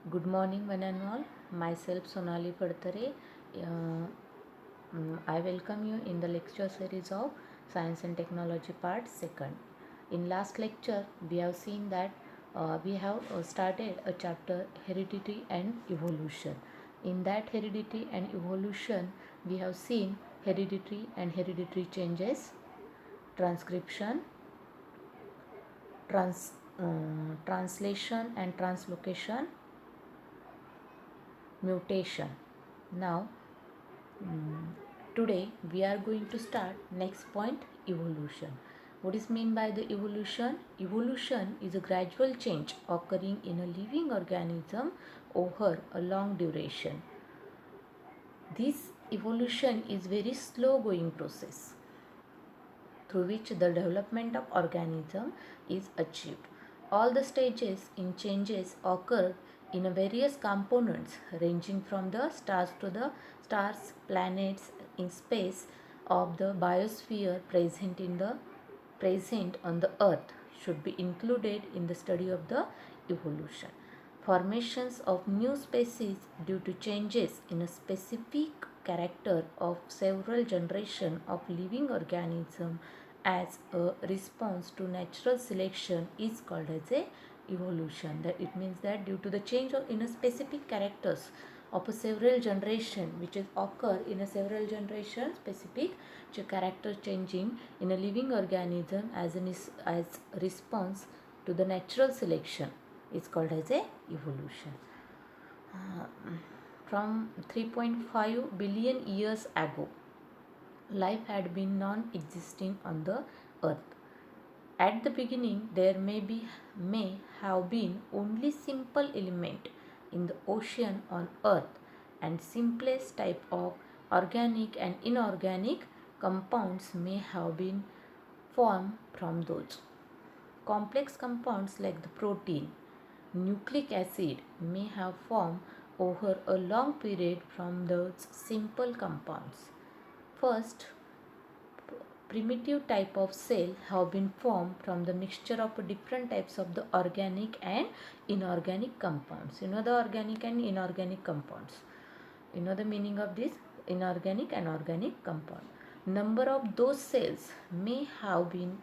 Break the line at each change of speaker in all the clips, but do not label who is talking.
Good morning, one and all. Myself Sonali Padtare. I welcome you in the lecture series of Science and Technology Part 2nd. In last lecture, we have seen that we have started a chapter Heredity and Evolution. In that Heredity and Evolution, we have seen hereditary changes, transcription, translation and translocation, mutation. Now, today we are going to start next point, evolution. What is mean by the evolution? Evolution is a gradual change occurring in a living organism over a long duration. This evolution is very slow going process through which the development of organism is achieved. All the stages in changes occur in a various components ranging from the stars to the stars, planets in space of the biosphere present on the earth should be included in the study of the evolution. Formations of new species due to changes in a specific character of several generations of living organism as a response to natural selection is called as a evolution. That it means that due to the change in a specific characters of a several generation which is occur in a several generation specific character changing in a living organism as response to the natural selection is called as a evolution. From 3.5 billion years ago, life had been non-existing on the earth. At the beginning, there may have been only simple element in the ocean on earth, and simplest type of organic and inorganic compounds may have been formed from those. Complex compounds like the protein, nucleic acid may have formed over a long period from those simple compounds. First, primitive type of cell have been formed from the mixture of different types of the organic and inorganic compounds. You know the organic and inorganic compounds. You know the meaning of this inorganic and organic compound. Number of those cells may have been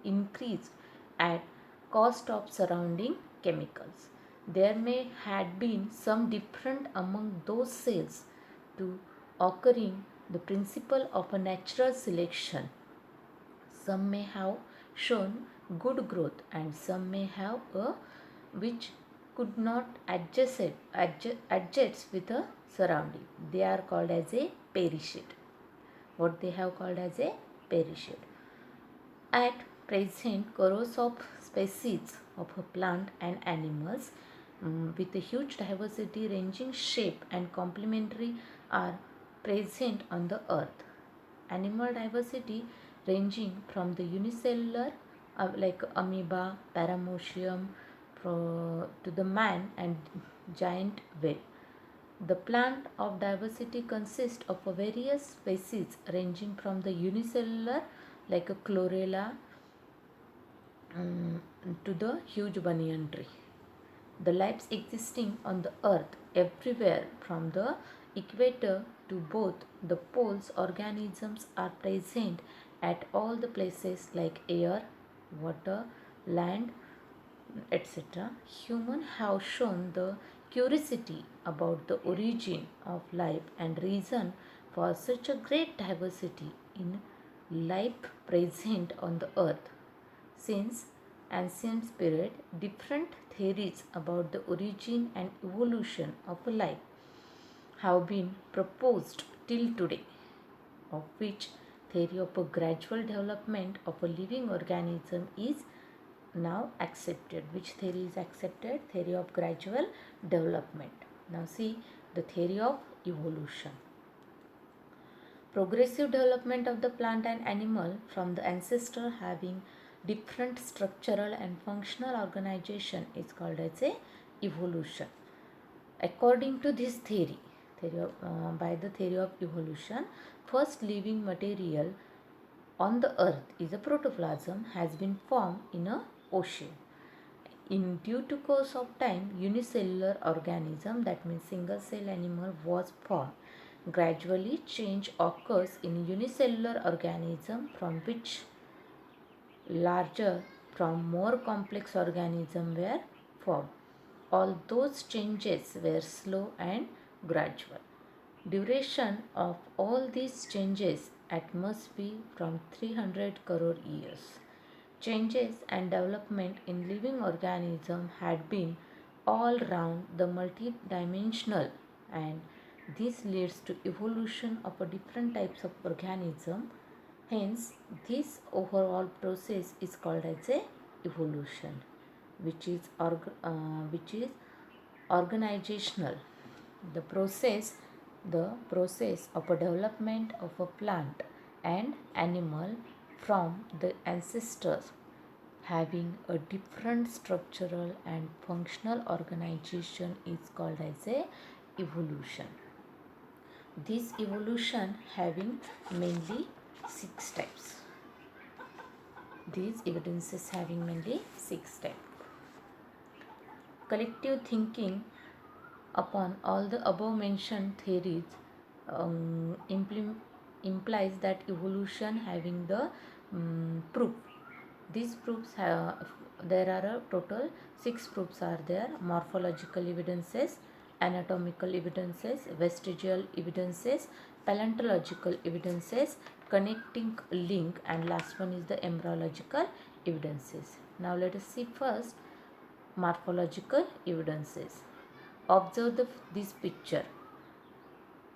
increased at cost of surrounding chemicals. There may had been some difference among those cells to occurring the principle of a natural selection. Some may have shown good growth and some may have a which could not adjust with the surrounding. They are called as a perished. What they have called as a perished. At present, crores of species of plant and animals with a huge diversity ranging shape and complementary are present on the earth. Animal diversity ranging from the unicellular like amoeba, paramecium to the man and giant whale. The plant of diversity consists of a various species ranging from the unicellular like a chlorella to the huge banyan tree. The lives existing on the earth everywhere from the equator to both the poles, organisms are present at all the places like air, water, land, etc. Humans have shown the curiosity about the origin of life and reason for such a great diversity in life present on the earth. Since ancient period, different theories about the origin and evolution of life have been proposed till today, of which theory of a gradual development of a living organism is now accepted. Which theory is accepted? Theory of gradual development. Now see the theory of evolution. Progressive development of the plant and animal from the ancestor having different structural and functional organization is called as a evolution. According to this by the theory of evolution, first living material on the earth is a protoplasm has been formed in a ocean. In due to course of time, unicellular organism, that means single cell animal, was formed. Gradually, change occurs in unicellular organism from which larger from more complex organism were formed. All those changes were slow and gradual. Duration of all these changes at must be from 300 crore years. Changes and development in living organism had been all round the multidimensional, and this leads to evolution of a different types of organism. Hence, this overall process is called as a evolution, which is organizational. The process, the process of a development of a plant and animal from the ancestors having a different structural and functional organization is called as a evolution. This evolution having mainly 6 types. These evidences having mainly 6 types. Collective thinking upon all the above mentioned theories implies that evolution having the proof. These proofs there are a total 6 proofs are there: morphological evidences, anatomical evidences, vestigial evidences, paleontological evidences, connecting link, and last one is the embryological evidences. Now let us see first morphological evidences. Observe this picture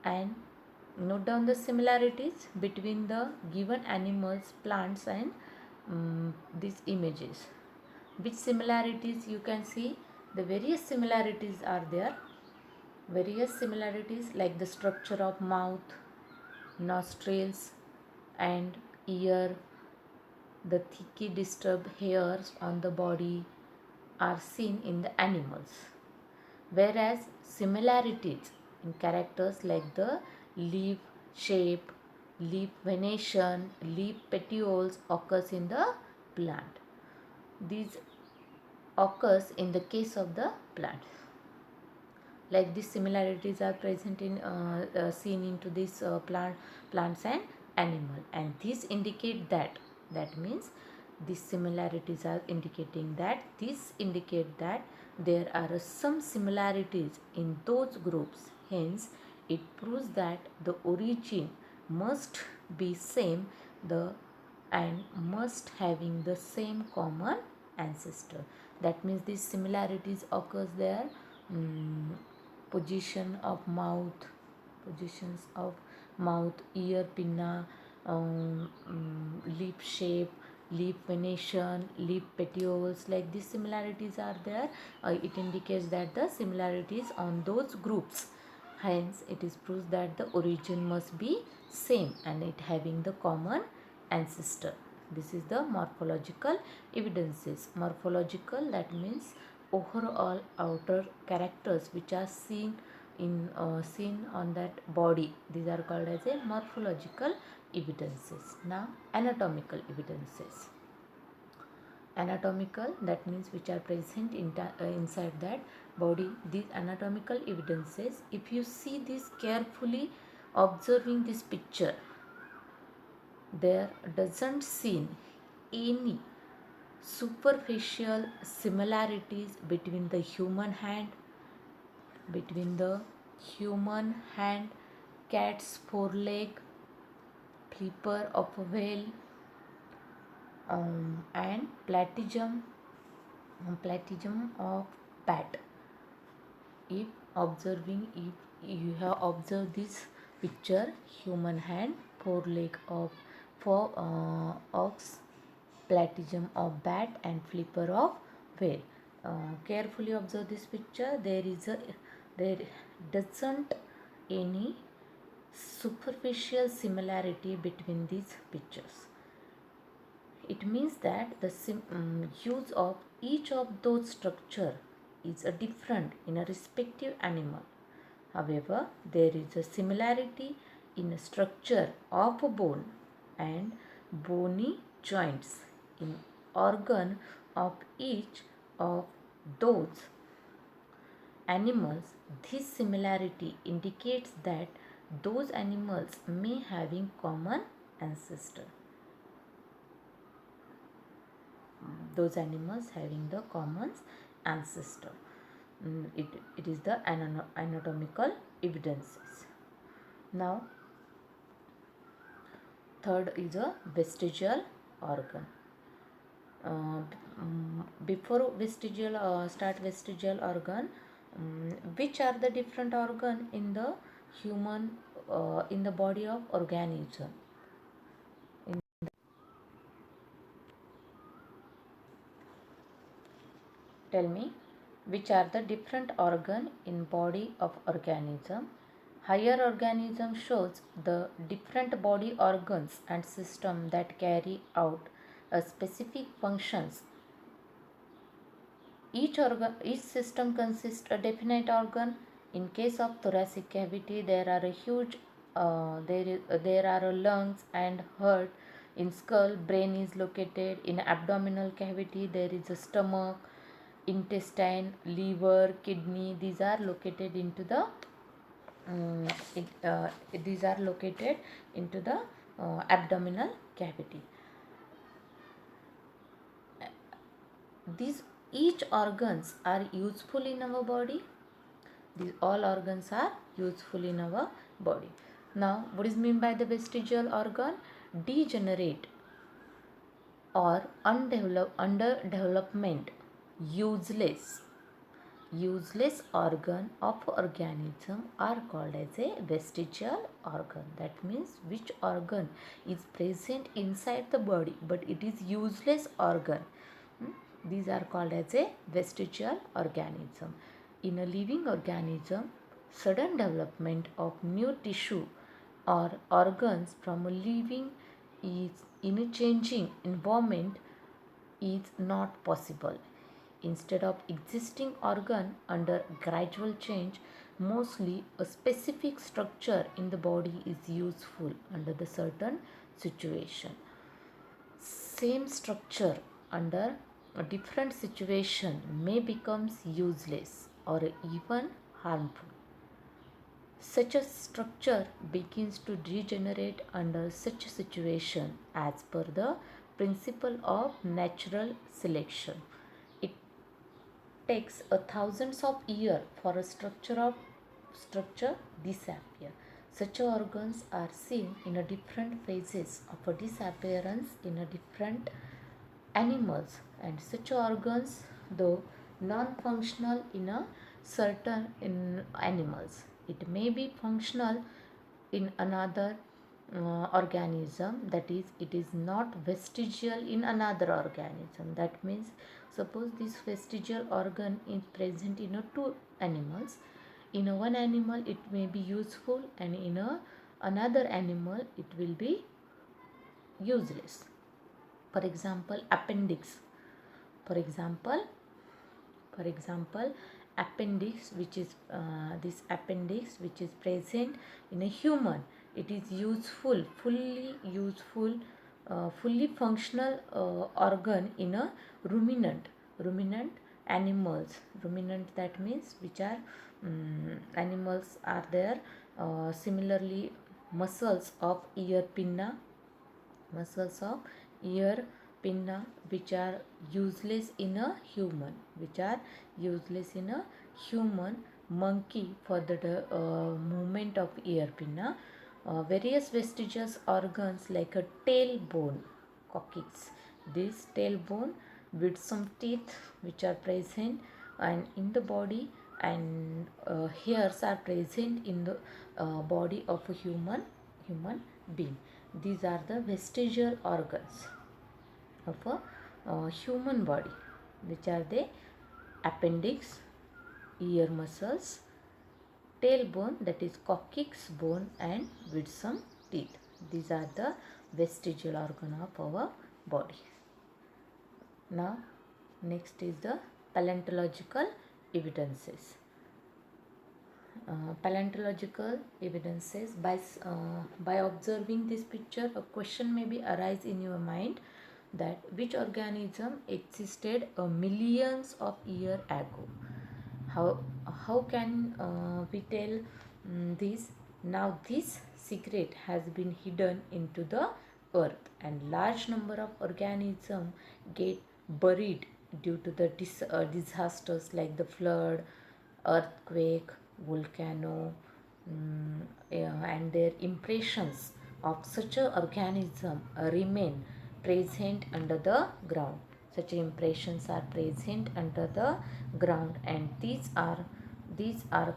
and note down the similarities between the given animals, plants, and these images. Which similarities you can see? The various similarities are there. Various similarities like the structure of mouth, nostrils, and ear, the thickly disturbed hairs on the body are seen in the animals, whereas similarities in characters like the leaf shape, leaf venation, leaf petioles occurs in the plant. These occurs in the case of the plant. Like these similarities are present in seen into this plants and animal, and this indicate that means these similarities are indicating that there are some similarities in those groups. Hence it proves that the origin must be same, the and must having the same common ancestor. That means these similarities occurs there. Position of mouth, positions of mouth, ear pinna, lip shape, lip venation, lip petioles, like these similarities are there. It indicates that the similarities on those groups. Hence it is proves that the origin must be same and it having the common ancestor. This is the morphological evidences. Morphological, that means overall outer characters which are seen on that body. These are called as a morphological evidences. Now anatomical evidences. Anatomical, that means which are present inside that body. These anatomical evidences, if you see this carefully, observing this picture, there doesn't seem any superficial similarities between the human hand, cat's foreleg, flipper of a whale, and platypus of bat. If you have observed this picture, human hand, foreleg of ox, platypus of bat, and flipper of whale. Carefully observe this picture. There doesn't any superficial similarity between these pictures. It means that the use of each of those structure is a different in a respective animal. However, there is a similarity in a structure of a bone and bony joints in organ of each of those animals. This similarity indicates that those animals may having common ancestor. Those animals having the common ancestor. It is the anatomical evidences. Now, third is a vestigial organ. Before vestigial organ, which are the different organ in the human in the body of organism? Tell me, which are the different organ in body of organism? Higher organism shows the different body organs and system that carry out a specific functions. Each system consists a definite organ. In case of thoracic cavity, there are a huge there are a lungs and heart. In skull, brain is located. In abdominal cavity, there is a stomach, intestine, liver, kidney. These are located into the abdominal cavity. These each organs are useful in our body. These all organs are useful in our body. Now, what is meant by the vestigial organ? Degenerate or underdevelopment, useless organ of organism are called as a vestigial organ. That means which organ is present inside the body but it is useless organ. These are called as a vestigial organism. In a living organism, sudden development of new tissue or organs from a living is in a changing environment is not possible. Instead of existing organ under gradual change, mostly a specific structure in the body is useful under the certain situation. Same structure under a different situation may become useless or even harmful. Such a structure begins to degenerate under such a situation as per the principle of natural selection. It takes thousands of years for a structure disappear. Such organs are seen in a different phases of a disappearance in a different animals, and such organs though non-functional in a certain in animals, it may be functional in another organism, that is it is not vestigial in another organism. That means suppose this vestigial organ is present in a two animals. In a one animal it may be useful and in another animal it will be useless. For example, appendix. For example, appendix, which is this appendix which is present in a human, it is useful, fully functional organ in a ruminant animals. Ruminant, that means which are animals are there. Similarly, muscles of ear pinna, which are useless in a human, monkey for the movement of ear pinna. Various vestigial organs like a tailbone, coccyx, this tailbone with some teeth which are present and in the body, and hairs are present in the body of a human being. These are the vestigial organs of a human body, which are the appendix, ear muscles, tailbone, that is coccyx bone, and with some teeth. These are the vestigial organ of our body. Now, next is the paleontological evidences. Paleontological evidences, by observing this picture a question may be arise in your mind. that which organism existed millions of years ago. How, how can we tell this? Now this secret has been hidden into the earth, and large number of organisms get buried due to the disasters like the flood, earthquake, volcano, and their impressions of such a organism remain present under the ground. Such impressions are present under the ground, and these are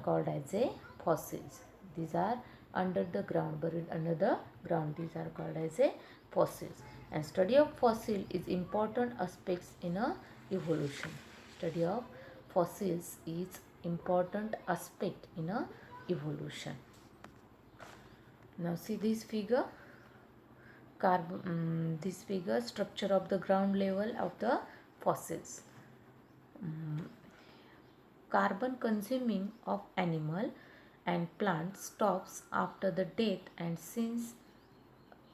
called as a fossils. These are under the ground, buried under the ground. These are called as a fossils. And study of fossil is important aspects in a evolution. Study of fossils is important aspect in a evolution. Now see this figure. This figure, structure of the ground level of the fossils. Carbon consuming of animal and plant stops after the death, and since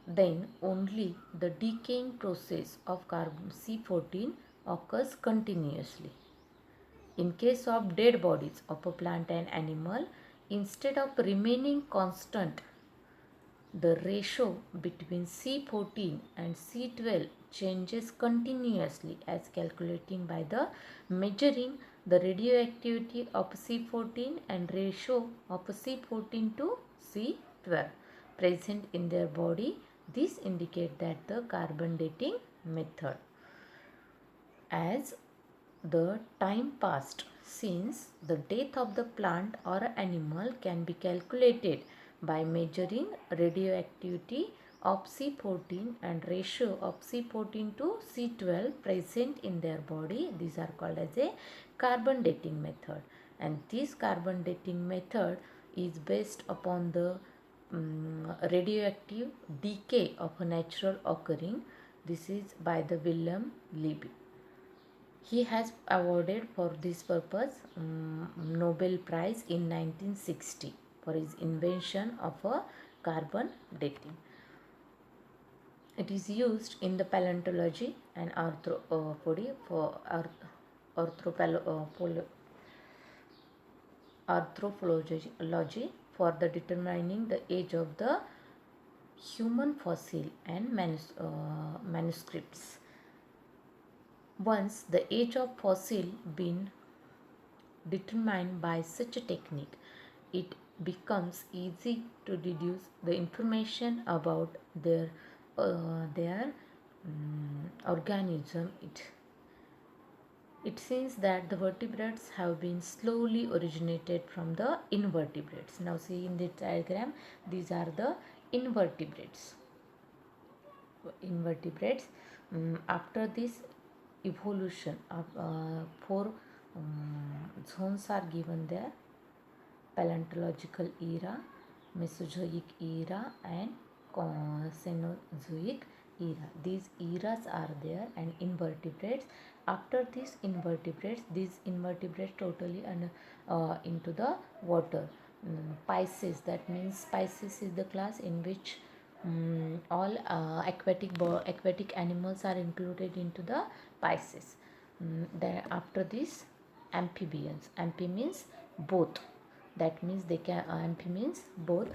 then only the decaying process of carbon C14 occurs continuously. In case of dead bodies of a plant and animal, instead of remaining constant, the ratio between C14 and C12 changes continuously as calculating by the measuring the radioactivity of C14 and ratio of C14 to C12 present in their body. This indicates that the carbon dating method. As the time passed since the death of the plant or animal can be calculated by measuring radioactivity of C14 and ratio of C14 to C12 present in their body. These are called as a carbon dating method, and this carbon dating method is based upon the radioactive decay of a natural occurring. This is by the William Libby. He has awarded for this purpose Nobel Prize in 1960 for his invention of a carbon dating. It is used in the paleontology and arthropody for arthropology for the determining the age of the human fossil and manuscripts. Once the age of fossil been determined by such a technique, it becomes easy to deduce the information about their organism. It seems that the vertebrates have been slowly originated from the invertebrates. Now see in the diagram, these are the invertebrates. After this evolution of four zones are given there: paleontological era, Mesozoic era, and Cenozoic era. These eras are there, and invertebrates. After these invertebrates totally into the water. Pisces, that means Pisces is the class in which all aquatic animals are included into the Pisces. Then after this, amphibians. Amphi means both. That means they can. Amphi means both.